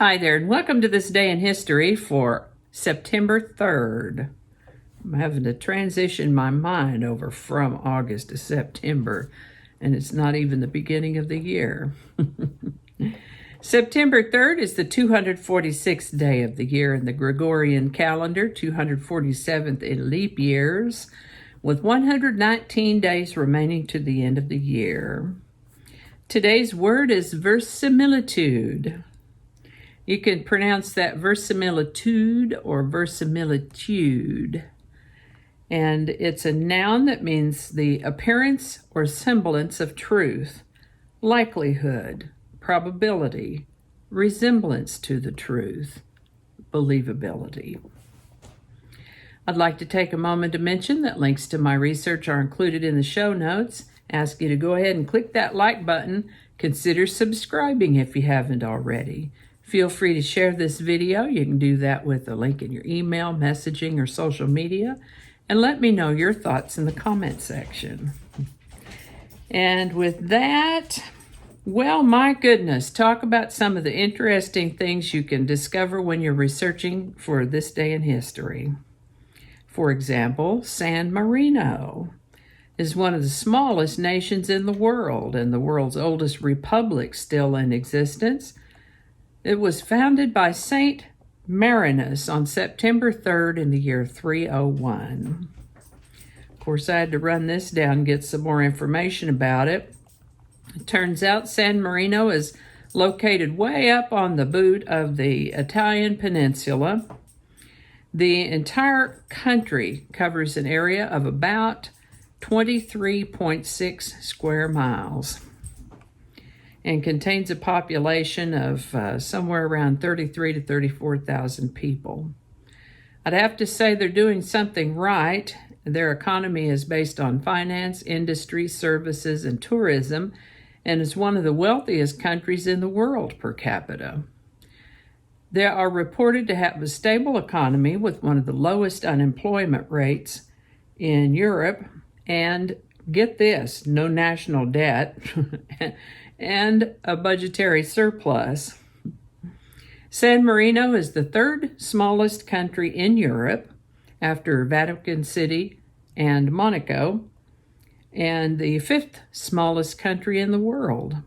Hi there, and welcome to this day in history for September 3rd. I'm having to transition my mind over from August to September, and it's not even the beginning of the year. September 3rd is the 246th day of the year in the Gregorian calendar, 247th in leap years, with 119 days remaining to the end of the year. Today's word is verisimilitude. You can pronounce that verisimilitude or verisimilitude. And it's a noun that means the appearance or semblance of truth, likelihood, probability, resemblance to the truth, believability. I'd like to take a moment to mention that links to my research are included in the show notes. Ask you to go ahead and click that like button. Consider subscribing if you haven't already. Feel free to share this video. You can do that with a link in your email, messaging, or social media. And let me know your thoughts in the comment section. And with that, well, my goodness, talk about some of the interesting things you can discover when you're researching for this day in history. For example, San Marino is one of the smallest nations in the world and the world's oldest republic still in existence. It was founded by Saint Marinus on September 3rd in the year 301. Of course, I had to run this down and get some more information about it. It turns out San Marino is located way up on the boot of the Italian peninsula. The entire country covers an area of about 23.6 square miles and contains a population of somewhere around 33,000 to 34,000 people. I'd have to say they're doing something right. Their economy is based on finance, industry, services, and tourism, and is one of the wealthiest countries in the world per capita. They are reported to have a stable economy with one of the lowest unemployment rates in Europe, and get this, no national debt, and a budgetary surplus. San Marino is the third smallest country in Europe after Vatican City and Monaco, and the fifth smallest country in the world.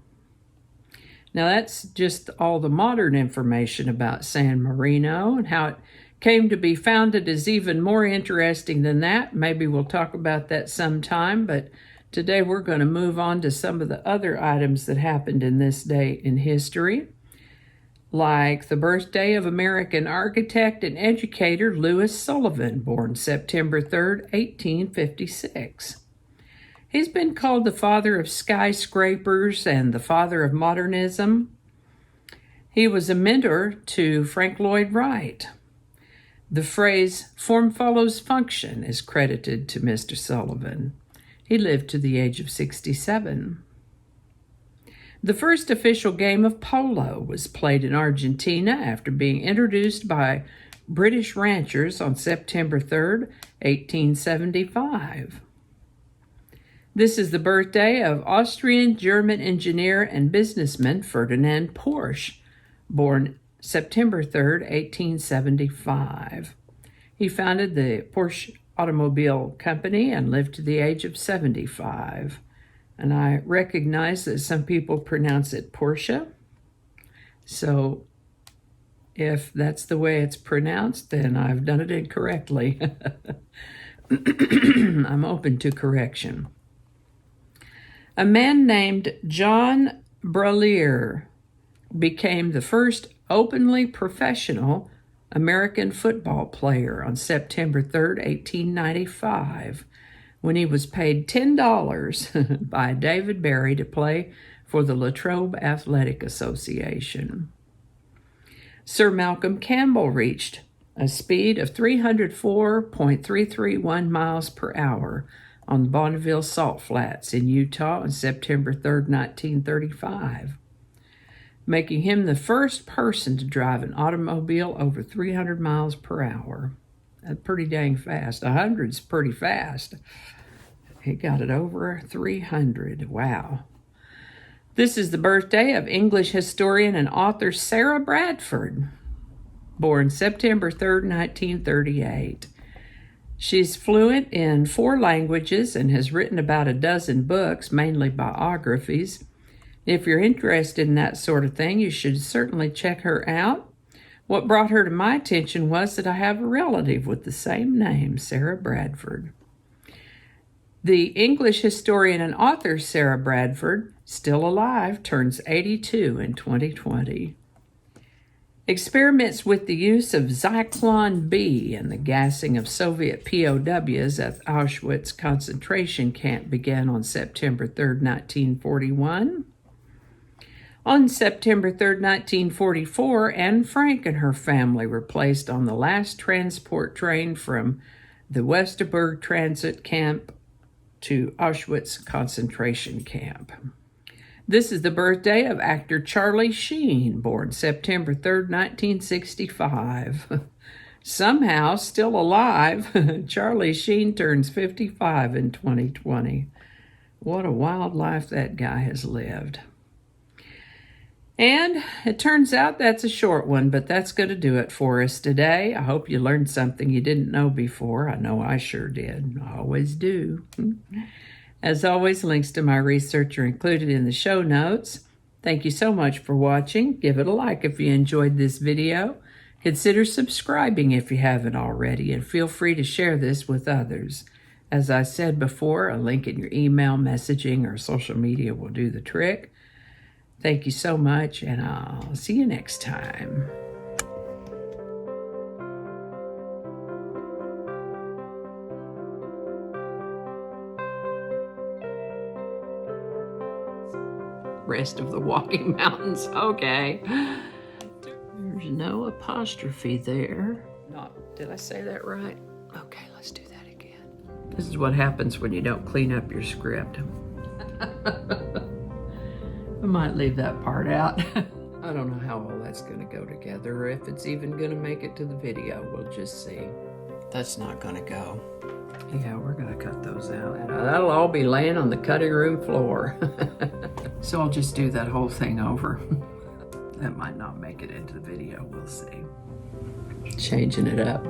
Now that's just all the modern information about San Marino, and how it came to be founded is even more interesting than that. Maybe we'll talk about that sometime, but today we're going to move on to some of the other items that happened in this day in history, like the birthday of American architect and educator Louis Sullivan, born September 3rd, 1856. He's been called the father of skyscrapers and the father of modernism. He was a mentor to Frank Lloyd Wright. The phrase "form follows function" is credited to Mr. Sullivan. He lived to the age of 67. The first official game of polo was played in Argentina after being introduced by British ranchers on September 3rd, 1875. This is the birthday of Austrian-German engineer and businessman Ferdinand Porche, born September 3rd, 1875. He founded the Porsche Automobile Company and lived to the age of 75. And I recognize that some people pronounce it Porsche. So if that's the way it's pronounced, then I've done it incorrectly. I'm open to correction. A man named John Braleer became the first openly professional American football player on September 3rd, 1895, when he was paid $10 by David Barry to play for the Latrobe Athletic Association. Sir Malcolm Campbell reached a speed of 304.331 miles per hour on the Bonneville Salt Flats in Utah on September 3rd, 1935. Making him the first person to drive an automobile over 300 miles per hour. That's pretty dang fast. 100's pretty fast. He got it over 300. Wow. This is the birthday of English historian and author Sarah Bradford, born September 3rd, 1938. She's fluent in 4 languages and has written about a dozen books, mainly biographies. If you're interested in that sort of thing, you should certainly check her out. What brought her to my attention was that I have a relative with the same name, Sarah Bradford. The English historian and author Sarah Bradford, still alive, turns 82 in 2020. Experiments with the use of Zyklon B and the gassing of Soviet POWs at Auschwitz concentration camp began on September 3rd, 1941. On September 3rd, 1944, Anne Frank and her family were placed on the last transport train from the Westerbork transit camp to Auschwitz concentration camp. This is the birthday of actor Charlie Sheen, born September 3rd, 1965. Somehow still alive, Charlie Sheen turns 55 in 2020. What a wild life that guy has lived. And it turns out that's a short one, but that's going to do it for us today. I hope you learned something you didn't know before. I know I sure did. I always do. As always, links to my research are included in the show notes. Thank you so much for watching. Give it a like if you enjoyed this video. Consider subscribing if you haven't already, and feel free to share this with others. As I said before, a link in your email, messaging, or social media will do the trick. Thank you so much, and I'll see you next time. Rest of the Walking Mountains. Okay. There's no apostrophe there. Did I say that right? Okay, let's do that again. This is what happens when you don't clean up your script. I might leave that part out. I don't know how all that's going to go together, or if it's even going to make it to the video. We'll just see. That's not going to go. Yeah, we're going to cut those out. And that'll all be laying on the cutting room floor. So I'll just do that whole thing over. That might not make it into the video. We'll see. Changing it up.